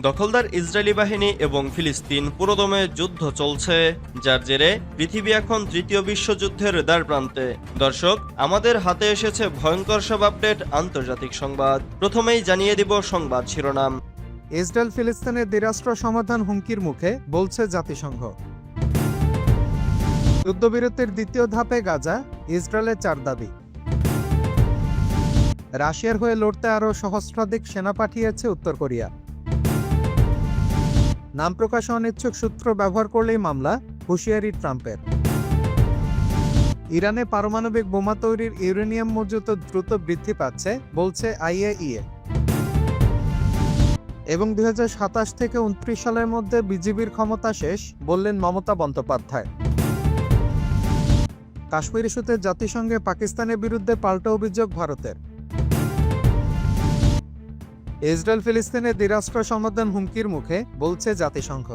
দখলদার ইসরায়েলি বাহিনী এবং ফিলিস্তিন পুরোদমে যুদ্ধ চলছে, যার জেরে পৃথিবী এখন তৃতীয় বিশ্বযুদ্ধের দ্বারপ্রান্তে। দর্শক, আমাদের হাতে এসেছে ভয়ঙ্কর সব আপডেট আন্তর্জাতিক সংবাদ। প্রথমেই জানিয়ে দিব সংবাদ শিরোনাম। ইসরায়েল ফিলিস্তিনের দ্বিরাষ্ট্র সমাধান হুমকির মুখে, বলছে জাতিসংঘ। যুদ্ধবিরতির দ্বিতীয় ধাপে গাজা, ইসরায়েলের 4 দাবি। রাশিয়ার হয়ে লড়তে আরও সহস্রাধিক সেনা পাঠিয়েছে উত্তর কোরিয়া। নাম প্রকাশে অনিচ্ছুক সূত্র ব্যবহার করলেই মামলা, হুঁশিয়ারি ট্রাম্পের। ইরানে পারমাণবিক বোমা তৈরির ইউরেনিয়াম মজুত দ্রুত বৃদ্ধি পাচ্ছে, বলছে আইএইএ। এবং 2027 থেকে 29 সালের মধ্যে বিজিবির ক্ষমতা শেষ, বললেন মমতা বন্দ্যোপাধ্যায়। কাশ্মীর ইস্যুতে জাতিসংঘে পাকিস্তানের বিরুদ্ধে পাল্টা অভিযোগ ভারতের। ইসরায়েল ফিলিস্তিনের দ্বিরাষ্ট্র সমাধান হুমকির মুখে, বলছে জাতিসংঘ।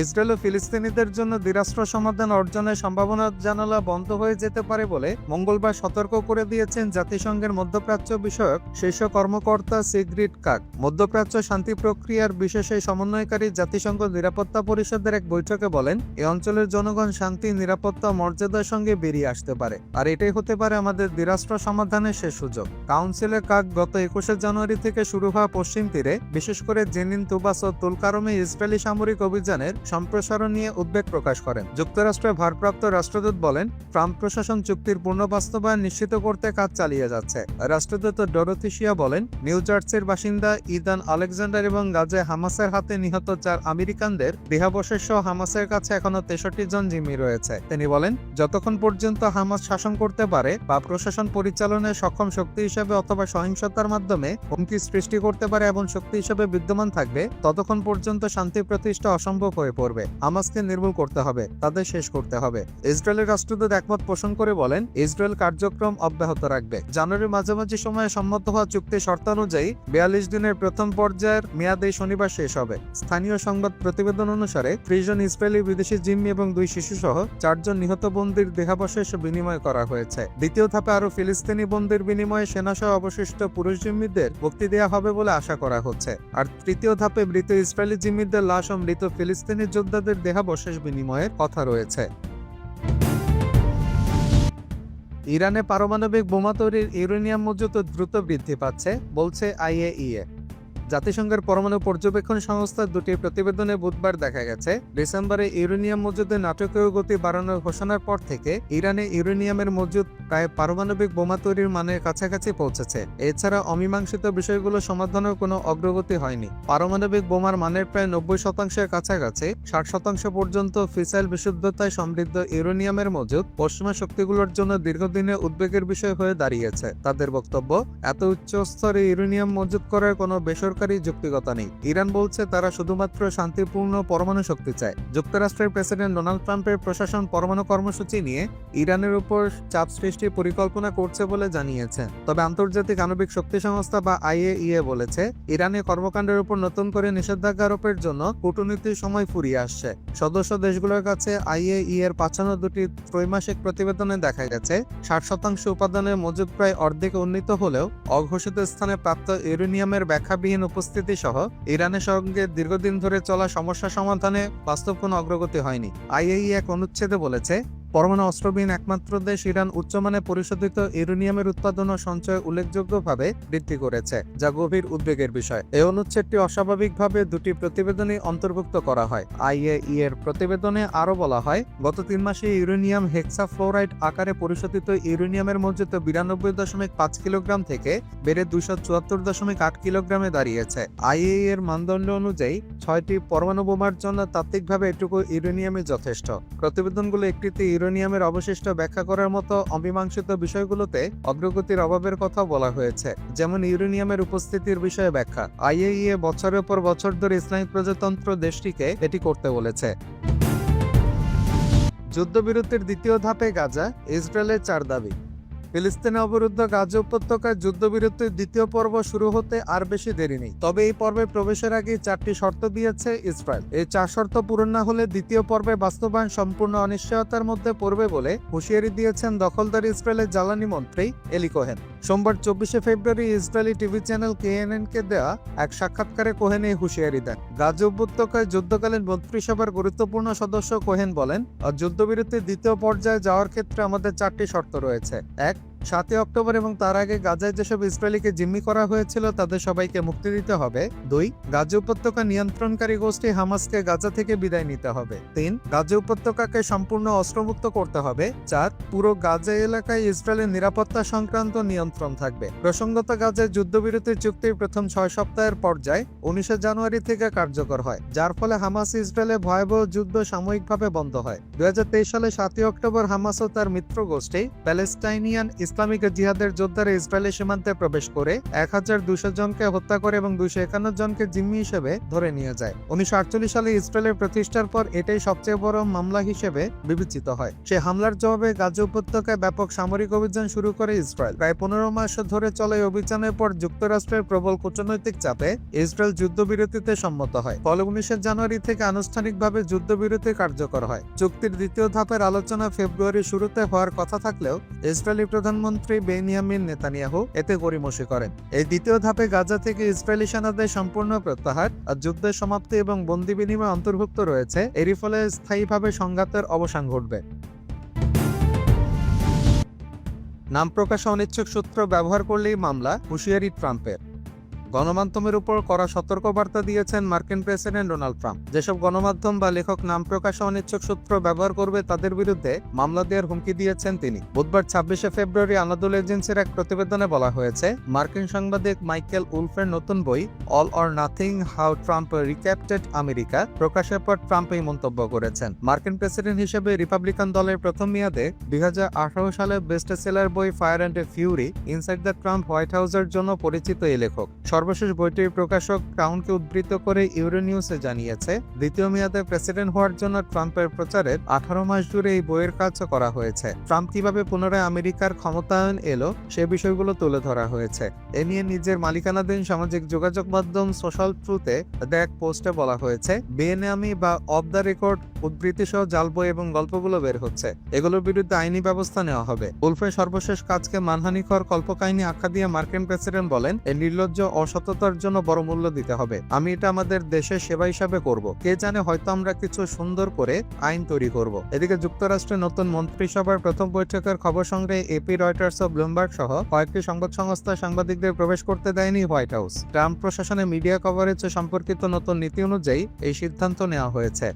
ইসরায়েল ও ফিলিস্তিনিদের জন্য দ্বিরাষ্ট্র সমাধান অর্জনের সম্ভাবনা জানালা বন্ধ হয়ে যেতে পারে বলে মঙ্গলবার সতর্ক করে দিয়েছেন জাতিসংঘের মধ্যপ্রাচ্য বিষয়ক শীর্ষ কর্মকর্তা সিগরিট কাক। মধ্যপ্রাচ্য শান্তি প্রক্রিয়ার বিশেষ এই সমন্বয়কারী জাতিসংঘ নিরাপত্তা পরিষদের এক বৈঠকে বলেন, এ অঞ্চলের জনগণ শান্তি, নিরাপত্তা, মর্যাদার সঙ্গে বেরিয়ে আসতে পারে, আর এটাই হতে পারে আমাদের দ্বিরাষ্ট্র সমাধানের শেষ সুযোগ। কাউন্সিলে কাক গত 21 জানুয়ারি থেকে শুরু হওয়া পশ্চিম তীরে, বিশেষ করে জেনিন, তুবাস ও তুলকারমে ইসরায়েলি সামরিক অভিযানের সম্প্রসারণ নিয়ে উদ্বেগ প্রকাশ করেন। যুক্তরাষ্ট্রের ভারপ্রাপ্ত রাষ্ট্রদূত বলেন, ট্রাম্প প্রশাসন চুক্তির পূর্ণ বাস্তবায়ন নিশ্চিত করতে কাজ চালিয়ে যাচ্ছে। রাষ্ট্রদূত ডরোথি শিয়া বলেন, নিউ জার্সির বাসিন্দা ইদান আলেকজান্ডার এবং গাজায় হামাসের হাতে নিহত 4 আমেরিকানদের দেহাবশেষ সহ হামাসের কাছে এখনো 63 জন জিম্মি রয়েছে। তিনি বলেন, যতক্ষণ পর্যন্ত হামাস শাসন করতে পারে বা প্রশাসন পরিচালনায় সক্ষম শক্তি হিসেবে অথবা সহিংসতার মাধ্যমে হুমকি সৃষ্টি করতে পারে এবং শক্তি হিসেবে বিদ্যমান থাকবে, ততক্ষণ পর্যন্ত শান্তি প্রতিষ্ঠা অসম্ভব হয়ে পড়বে। হামাসকে নির্মূল করতে হবে, তাদের শেষ করতে হবে। ইসরায়েলের রাষ্ট্রদূত একমত পোষণ করে বলেন, ইসরায়েল কার্যক্রম অব্যাহত রাখবে। জানুয়ারির মাঝামাঝি সময়ে সম্মত হওয়া চুক্তি শর্তানুযায়ী 42 দিনের প্রথম পর্যায়ের মেয়াদ এই শনিবার শেষ হবে। স্থানীয় সংবাদ প্রতিবেদন অনুসারে 30 জন ইসরায়েলি বিদেশি জিম্মি এবং 2 শিশু সহ 4 জন নিহত বন্দীর দেহাবশেষ বিনিময় করা হয়েছে। দ্বিতীয় ধাপে আরও ফিলিস্তিনি বন্দীর বিনিময়ে সেনাসহ অবশিষ্ট পুরুষ জিম্মিদের মুক্তি দেওয়া হবে বলে আশা করা হচ্ছে। আর তৃতীয় ধাপে মৃত ইসরায়েলি জিম্মিদের লাশ ও মৃত ফিলিস্তিনি যোদ্ধাদের দেহাবশেষ বিনিময়ের কথা রয়েছে। ইরানে পারমাণবিক বোমা তৈরির ইউরেনিয়াম মজুত দ্রুত বৃদ্ধি পাচ্ছে, বলছে আইএইএ। জাতিসংঘের পরমাণু পর্যবেক্ষণ সংস্থার 2টি প্রতিবেদনে বুধবার দেখা গেছে, ডিসেম্বরে ইউরেনিয়াম মজুদে নাটকীয় গতি বাড়ানোর ঘোষণার পর থেকে ইরানে ইউরেনিয়ামের মজুদ প্রায় পারমাণবিক বোমা তৈরির মানের কাছাকাছি পৌঁছেছে। এছাড়া অমীমাংসিত বিষয়গুলো সমাধানের কোনো অগ্রগতি হয়নি। পারমাণবিক বোমার মানের প্রায় 90% কাছাকাছি 60% পর্যন্ত ফিসাইল বিশুদ্ধতায় সমৃদ্ধ ইউরেনিয়ামের মজুদ পশ্চিমা শক্তিগুলোর জন্য দীর্ঘদিনের উদ্বেগের বিষয় হয়ে দাঁড়িয়েছে। তাদের বক্তব্য, এত উচ্চ স্তরে ইউরেনিয়াম মজুদ করার কোনো বেসরকারি যৌক্তিকতা নেই। ইরান বলছে তারা শুধুমাত্র শান্তিপূর্ণ পরমাণু শক্তি চায়। যুক্তরাষ্ট্রের প্রেসিডেন্ট ডোনাল্ড ট্রাম্পের প্রশাসন পরমাণু কর্মসূচি নিয়ে ইরানের উপর চাপ সৃষ্টির পরিকল্পনা করছে বলে জানিয়েছেন। তবে আন্তর্জাতিক আণবিক শক্তি সংস্থা বা আইএইএ বলেছে, ইরানের কর্মকাণ্ডের উপর নতুন করে নিষেধাজ্ঞা আরোপের জন্য কূটনীতির সময় ফুরিয়ে আসছে। সদস্য দেশগুলোর কাছে আইএইএর পাঠানো 2টি ত্রৈমাসিক প্রতিবেদনে দেখা গেছে, 60% উপাদানের মজুদ প্রায় অর্ধেকে উন্নীত হলেও অঘোষিত স্থানে প্রাপ্ত ইউরেনিয়ামের ব্যাখ্যাবিহীন উপস্থিতি সহ ইরানের সঙ্গে দীর্ঘদিন ধরে চলা সমস্যা সমাধানে বাস্তব কোনো অগ্রগতি হয়নি। আইএইএ এক অনুচ্ছেদে বলেছে, পরমাণু অস্ত্রবিহীন একমাত্র দেশ ইরান উচ্চমানে পরিশোধিত ইউরেনিয়ামের উৎপাদন ও সঞ্চয় উল্লেখযোগ্যভাবে বৃদ্ধি করেছে, যা গভীর উদ্বেগের বিষয়। এই অনুচ্ছেদটি অস্বাভাবিকভাবে 2টি প্রতিবেদনই অন্তর্ভুক্ত করা হয়। আইএইএ এর প্রতিবেদনে আরও বলা হয়, গত 3 মাসে ইউরেনিয়াম হেক্সাফ্লোরাইড আকারে পরিশোধিত ইউরেনিয়ামের মজুত 92.5 কিলোগ্রাম থেকে বেড়ে 274.8 কিলোগ্রামে দাঁড়িয়েছে। আইএইএ এর মানদণ্ড অনুযায়ী 6টি পরমাণু বোমার জন্য তাত্ত্বিকভাবে এটুকু ইউরেনিয়ামই যথেষ্ট। প্রতিবেদনগুলো একটিতে ইউরেনিয়ামের অবশিষ্ট ব্যাখ্যা করার মতো অমীমাংসিত বিষয়গুলোতে অগ্রগতির অভাবের কথা বলা হয়েছে, যেমন ইউরেনিয়ামের উপস্থিতির বিষয়ে ব্যাখ্যা। আইএইএ বছরের পর বছর ধরে ইসলামী প্রজাতন্ত্র দেশটিকে এটি করতে বলেছে। যুদ্ধবিরতির দ্বিতীয় ধাপে গাজা, ইসরায়েলের 4 দাবি। ফিলিস্তিনে অবরুদ্ধ গাজা উপত্যকায় যুদ্ধবিরতির দ্বিতীয় পর্ব শুরু হতে আর বেশি দেরি নেই। তবে এই পর্বে প্রবেশের আগে 4টি শর্ত দিয়েছে ইসরায়েল। এই 4 শর্ত পূরণ না হলে দ্বিতীয় পর্বে বাস্তবায়ন সম্পূর্ণ অনিশ্চয়তার মধ্যে পড়বে বলে হুঁশিয়ারি দিয়েছেন দখলদার ইসরায়েলের জ্বালানি মন্ত্রী এলি কোহেন। সোমবার 24শে ফেব্রুয়ারি ইসরায়েলি টিভি চ্যানেল কেএনএন-কে দেয়া এক সাক্ষাৎকারে কোহেন এই হুঁশিয়ারি দেন। গাজা উপত্যকায় যুদ্ধকালীন মন্ত্রিসভার গুরুত্বপূর্ণ সদস্য কোহেন বলেন, যুদ্ধবিরতির দ্বিতীয় পর্যায়ে যাওয়ার ক্ষেত্রে আমাদের 4টি শর্ত রয়েছে। 1, 7 অক্টোবর এবং তার আগে গাজায় যেসব ইসরায়েলিকে জিম্মি করা হয়েছিল তাদের সবাইকে মুক্তি দিতে হবে। 2, গাজা উপত্যকা নিয়ন্ত্রণকারী গোষ্ঠী হামাসকে গাজা থেকে বিদায় নিতে হবে। 3, গাজা উপত্যকাকে সম্পূর্ণ অস্ত্রমুক্ত করতে হবে। 4, পুরো গাজা এলাকায় ইসরায়েলের নিরাপত্তা সংক্রান্ত নিয়ন্ত্রণ থাকবে। প্রসঙ্গত, গাজায় যুদ্ধবিরতি চুক্তির প্রথম 6 সপ্তাহের পর্যায়ে 19 জানুয়ারি থেকে কার্যকর হয়, যার ফলে হামাস ইসরায়েলে ভয়াবহ যুদ্ধ সাময়িকভাবে বন্ধ হয়। 2023 সালে 7 অক্টোবর হামাস ও তার মিত্র গোষ্ঠী প্যালেস্টাইনিয়ান ইসলামিক জিহাদের যোদ্ধারা ইসরায়েলি সীমান্তে প্রবেশ করে 1200 জনকে হত্যা করে এবং 251 জনকে জিম্মি হিসেবে ধরে নিয়ে যায়। 1948 সালে ইসরায়েলের প্রতিষ্ঠার পর এটাই সবচেয়ে বড় মামলা হিসেবে বিবেচিত হয়। সে হামলার জবাবে গাজা উপত্যকায় ব্যাপক সামরিক অভিযান শুরু করে ইসরায়েল। প্রায় 15 মাস ধরে চলা এই অভিযানের পর যুক্তরাষ্ট্রের প্রবল কূটনৈতিক চাপে ইসরায়েল যুদ্ধবিরতিতে সম্মত হয়। ফলে 19 জানুয়ারি থেকে আনুষ্ঠানিকভাবে যুদ্ধবিরতি কার্যকর হয়। চুক্তির দ্বিতীয় ধাপের আলোচনা ফেব্রুয়ারির শুরুতে হওয়ার কথা থাকলেও ইসরায়েলি প্রধানমন্ত্রী বেনিয়ামিন নেতানিয়াহু এতে গড়িমসি করেন। এই দ্বিতীয় ধাপে গাজা থেকে ইসরায়েলি সেনাদের সম্পূর্ণ প্রত্যাহার আর যুদ্ধের সমাপ্তি এবং বন্দী বিনিময় অন্তর্ভুক্ত রয়েছে। এরই ফলে স্থায়ীভাবে সংঘাতের অবসান ঘটবে। নাম প্রকাশে অনিচ্ছুক সূত্র ব্যবহার করলেই মামলা, হুঁশিয়ারি ট্রাম্পের। গণমাধ্যমের উপর কড়া সতর্কবার্তা দিয়েছেন মার্কিন প্রেসিডেন্ট ডোনাল্ড ট্রাম্প। যেসব গণমাধ্যম বা লেখক নাম প্রকাশে অনিচ্ছুক সূত্র ব্যবহার করবে তাদের বিরুদ্ধে মামলা দেওয়ার হুমকি দিয়েছেন তিনি। বুধবার 26শে ফেব্রুয়ারি আনাদোল এজেন্সির এক প্রতিবেদনে বলা হয়েছে, মার্কিন সাংবাদিক মাইকেল উলফের নতুন বই all or nothing, how Trump recaptured America প্রকাশের পর ট্রাম্প এই মন্তব্য করেছেন। মার্কিন প্রেসিডেন্ট হিসেবে রিপাবলিকান দলের প্রথম মেয়াদে 2018 সালে বেস্ট সেলার বই fire and Fury inside the Trump white হাউসের জন্য পরিচিত এই লেখক। সর্বশেষ বইটির প্রকাশক ক্রাউনকে উদ্ধৃত করে ইউরোনিউসে জানিয়েছে, দ্বিতীয় মেয়াদে প্রেসিডেন্ট হওয়ার জন্য ট্রাম্পের প্রচারের 18 মাস জুড়ে এই বইয়ের কাজ করা হয়েছে। ট্রাম্প কিভাবে পুনরায় আমেরিকার ক্ষমতায়ন এলো সে বিষয়গুলো তুলে ধরা হয়েছে। এ নিয়ে নিজের মালিকানাধীন সামাজিক যোগাযোগ মাধ্যম সোশ্যাল ট্রুথে এক পোস্টে বলা হয়েছে, বেনামি বা অফ দ্য রেকর্ড উদ্ধৃতি সহ জাল বই এবং গল্পগুলো বের হচ্ছে, এগুলোর বিরুদ্ধে আইনি ব্যবস্থা নেওয়া হবে। উলফের সর্বশেষ কাজকে মানহানিকর কল্পকাহিনী আখ্যা দিয়ে মার্কিন প্রেসিডেন্ট বলেন, এই নির্লজ্জ অসততার জন্য বড় মূল্য দিতে হবে। আমি এটা আমাদের দেশের সেবা হিসাবে করব। কে জানে, হয়তো আমরা কিছু সুন্দর করে আইন তৈরি করব। এদিকে যুক্তরাষ্ট্রের নতুন মন্ত্রিসভার প্রথম বৈঠকের খবর সংগ্রহে এপি, রয়টার্স ও ব্লুমবার্গ সহ কয়েকটি সংবাদ সংস্থা সাংবাদিকদের প্রবেশ করতে দেয়নি হোয়াইট হাউস। ট্রাম্প প্রশাসনের মিডিয়া কভারেজ সম্পর্কিত নতুন নীতি অনুযায়ী এই সিদ্ধান্ত নেওয়া হয়েছে।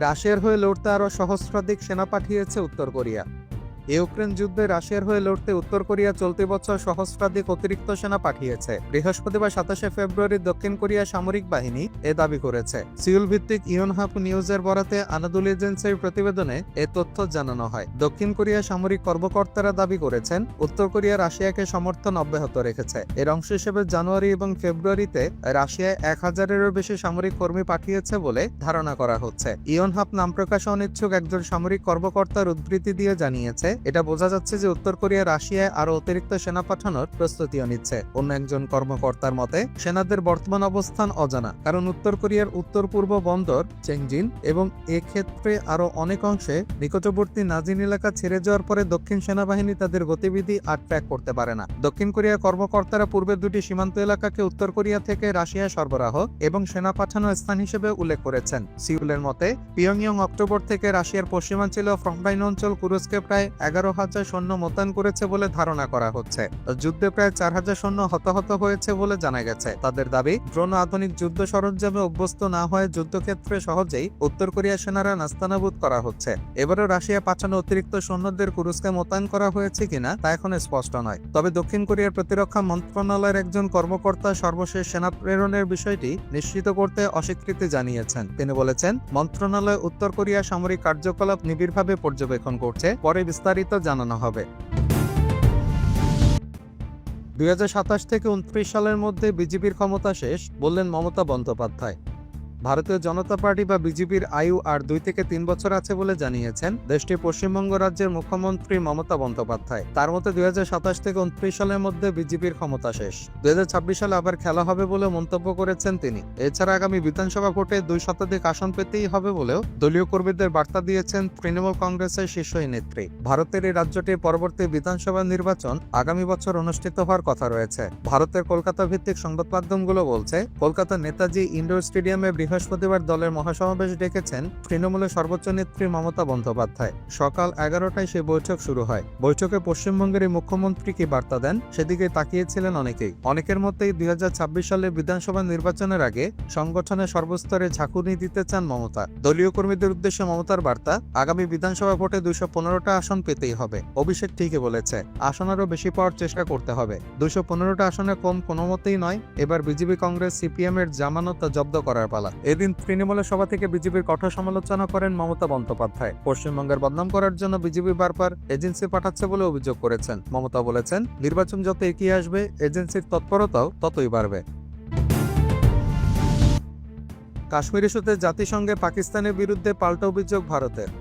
রাশিয়ার হয়ে লড়তে আরও সহস্রাধিক সেনা পাঠিয়েছে উত্তর কোরিয়া। ইউক্রেন যুদ্ধে রাশিয়ার হয়ে লড়তে উত্তর কোরিয়া চলতি বছর সহস্রাধিক অতিরিক্ত সেনা পাঠিয়েছে। বৃহস্পতিবার 27শে ফেব্রুয়ারি দক্ষিণ কোরিয়া সামরিক বাহিনী এ দাবি করেছে। সিউল ভিত্তিক ইয়নহাপ নিউজের বরাতে আনাদোল এজেন্সির প্রতিবেদনে এ তথ্য জানানো হয়। দক্ষিণ কোরিয়া সামরিক কর্মকর্তারা দাবি করেছেন, উত্তর কোরিয়া রাশিয়াকে সমর্থন অব্যাহত রেখেছে। এর অংশ হিসেবে জানুয়ারি এবং ফেব্রুয়ারিতে রাশিয়ায় 1000-এরও বেশি সামরিক কর্মী পাঠিয়েছে বলে ধারণা করা হচ্ছে। ইয়নহাপ নাম প্রকাশে অনিচ্ছুক একজন সামরিক কর্মকর্তার উদ্ধৃতি দিয়ে জানিয়েছে, এটা বোঝা যাচ্ছে যে উত্তর কোরিয়া রাশিয়ায় আরো অতিরিক্ত সেনা পাঠানোর প্রস্তুতিও নিচ্ছে। অন্য একজন কর্মকর্তার মতে, সেনাদের বর্তমান অবস্থান অজানা, কারণ উত্তর কোরিয়ার উত্তর পূর্ব বন্দর চেংজিন এবং এক্ষেত্রে আরো অনেক অংশে নিকটবর্তী নাজিন এলাকা ছেড়ে যাওয়ার পরে দক্ষিণ সেনাবাহিনী তাদের গতিবিধি আর ট্র্যাক করতে পারে না। দক্ষিণ কোরিয়ার কর্মকর্তারা পূর্বের দুটি সীমান্ত এলাকাকে উত্তর কোরিয়া থেকে রাশিয়ায় সরবরাহ এবং সেনা পাঠানোর স্থান হিসেবে উল্লেখ করেছেন। সিউলের মতে, পিয়ংইয়ং অক্টোবর থেকে রাশিয়ার পশ্চিমাঞ্চলীয় ফ্রন্টলাইন অঞ্চল কুরস্কে প্রায় 11,000 সৈন্য মোতায়েন করেছে বলে ধারণা করা হচ্ছে। যুদ্ধে প্রায় 4,000 সৈন্য হতাহত হয়েছে বলে জানা গেছে। তাদের দাবি, ড্রোন আধুনিক যুদ্ধ সরঞ্জামে অভ্যস্ত না হয়ে যুদ্ধক্ষেত্রে সহজেই উত্তর কোরিয়ার সেনারা নাস্তানাবুদ করা হচ্ছে। এবারও রাশিয়া পাঠানো অতিরিক্ত সৈন্যদের কুরস্কে মোতায়েন করা হয়েছে কিনা তা এখন স্পষ্ট নয়। তবে দক্ষিণ কোরিয়ার প্রতিরক্ষা মন্ত্রণালয়ের একজন কর্মকর্তা সর্বশেষ সেনা প্রেরণের বিষয়টি নিশ্চিত করতে অস্বীকৃতি জানিয়েছেন। তিনি বলেছেন, মন্ত্রণালয় উত্তর কোরিয়া সামরিক কার্যকলাপ নিবিড়ভাবে পর্যবেক্ষণ করছে, পরে বিস্তারিত জানানো হবে। 2027 থেকে 29 সালের মধ্যে বিজেপির ক্ষমতা শেষ, বললেন মমতা বন্দ্যোপাধ্যায়। ভারতীয় জনতা পার্টি বা বিজেপির আয়ু আর 2 থেকে 3 বছর আছে বলে জানিয়েছেন দেশটির পশ্চিমবঙ্গ রাজ্যের মুখ্যমন্ত্রী মমতা বন্দ্যোপাধ্যায়। তার মতে 2027 থেকে 29 সালের মধ্যে বিজেপির ক্ষমতা শেষ। 2026 সালে আবার খেলা হবে বলে মন্তব্য করেছেন তিনি। এছাড়া আগামী বিধানসভা ভোটে 2 শতাধিক আসন পেতেই হবে বলেও দলীয় কর্মীদের বার্তা দিয়েছেন তৃণমূল কংগ্রেসের শীর্ষ নেত্রী। ভারতের এই রাজ্যটির পরবর্তী বিধানসভা নির্বাচন আগামী বছর অনুষ্ঠিত হওয়ার কথা রয়েছে। ভারতের কলকাতা ভিত্তিক সংবাদ মাধ্যমগুলো বলছে, কলকাতার নেতাজি ইন্ডোর স্টেডিয়ামে বৃহস্পতিবার দলের মহাসমাবেশ ডেকেছেন তৃণমূলের সর্বোচ্চ নেত্রী মমতা বন্দ্যোপাধ্যায়। সকাল 11টায় সেই বৈঠক শুরু হয়। বৈঠকে পশ্চিমবঙ্গের এই মুখ্যমন্ত্রী কি বার্তা দেন সেদিকে তাকিয়েছিলেন অনেকেই। অনেকের মতেই 2026 সালের বিধানসভা নির্বাচনের আগে সংগঠনের সর্বস্তরে ঝাঁকুনি দিতে চান মমতা। দলীয় কর্মীদের উদ্দেশ্যে মমতার বার্তা, আগামী বিধানসভা ভোটে 215টা আসন পেতেই হবে। অভিষেক ঠিকই বলেছে, আসন আরও বেশি পাওয়ার চেষ্টা করতে হবে। 215টা আসনে কম কোনো মতেই নয়। এবার বিজেপি, কংগ্রেস, সিপিএম এর জামানত জব্দ করার পালা। এদিন তৃণমূলের সভা থেকে বিজেপির কঠোর সমালোচনা করেন মমতা বন্দ্যোপাধ্যায়। পশ্চিমবঙ্গের বদনাম করার জন্য বিজেপি বারবার এজেন্সি পাঠাচ্ছে বলে অভিযোগ করেছেন। মমতা বলেছেন, নির্বাচন যত এগিয়ে আসবে এজেন্সির তৎপরতাও ততই বাড়বে। কাশ্মীর ইস্যুতে জাতিসংঘে পাকিস্তানের বিরুদ্ধে পাল্টা অভিযোগ ভারতের।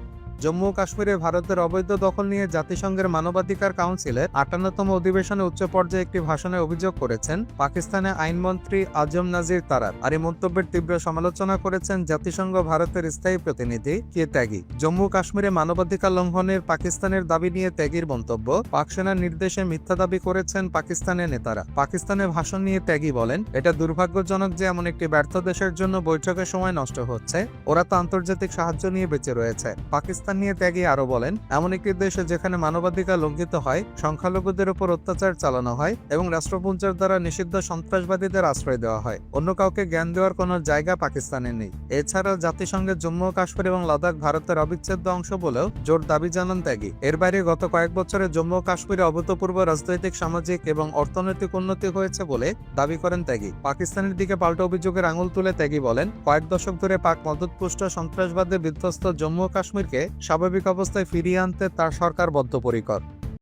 জম্মু ও কাশ্মীরে ভারতের অবৈধ দখল নিয়ে জাতিসংঘের মানবাধিকার কাউন্সিলের 58তম অধিবেশনে উচ্চ পর্যায়ে একটি ভাষণে অভিযোগ করেছেন পাকিস্তানের আইনমন্ত্রী আজম নাজির তারার। আর এই মন্তব্যের তীব্র সমালোচনা করেছেন জাতিসংঘ ভারতের স্থায়ী প্রতিনিধি কে ত্যাগী। জম্মু কাশ্মীরে মানবাধিকার লঙ্ঘনের পাকিস্তানের দাবি নিয়ে ত্যাগীর মন্তব্য, পাক সেনার নির্দেশে মিথ্যা দাবি করেছেন পাকিস্তানের নেতারা। পাকিস্তানের ভাষণ নিয়ে ত্যাগী বলেন, এটা দুর্ভাগ্যজনক যে এমন একটি ব্যর্থ দেশের জন্য বৈঠকের সময় নষ্ট হচ্ছে। ওরা তো আন্তর্জাতিক সাহায্য নিয়ে বেঁচে রয়েছে। পাকিস্তান নিয়ে ত্যাগী আরো বলেন, এমন একটি দেশে যেখানে মানবাধিকার লঙ্ঘিত হয়, সংখ্যালঘুদের উপর অত্যাচার চালানো হয় এবং রাষ্ট্রপুঞ্জের দ্বারা নিষিদ্ধ সন্ত্রাসবাদীদের আশ্রয় দেওয়া হয়, অন্য কাউকে জ্ঞান দেওয়ার কোনো জায়গা পাকিস্তানে নেই। এছাড়া জাতিসংঘের জম্মু ও কাশ্মীর এবং লাদাখ ভারতের অবিচ্ছেদ্য অংশ বলেও জোর দাবি জানান ত্যাগী। এর বাইরে গত কয়েক বছরে জম্মু ও কাশ্মীরে অভূতপূর্ব রাজনৈতিক, সামাজিক এবং অর্থনৈতিক উন্নতি হয়েছে বলে দাবি করেন ত্যাগী। পাকিস্তানের দিকে পাল্টা অভিযোগের আঙুল তুলে ত্যাগী বলেন, কয়েক দশক ধরে পাক মদতপুষ্ট সন্ত্রাসবাদে বিধ্বস্ত জম্মু ও কাশ্মীরকে স্বাভাবিক অবস্থায় ফিরিয়ে আনতে তার সরকার বদ্ধপরিকর।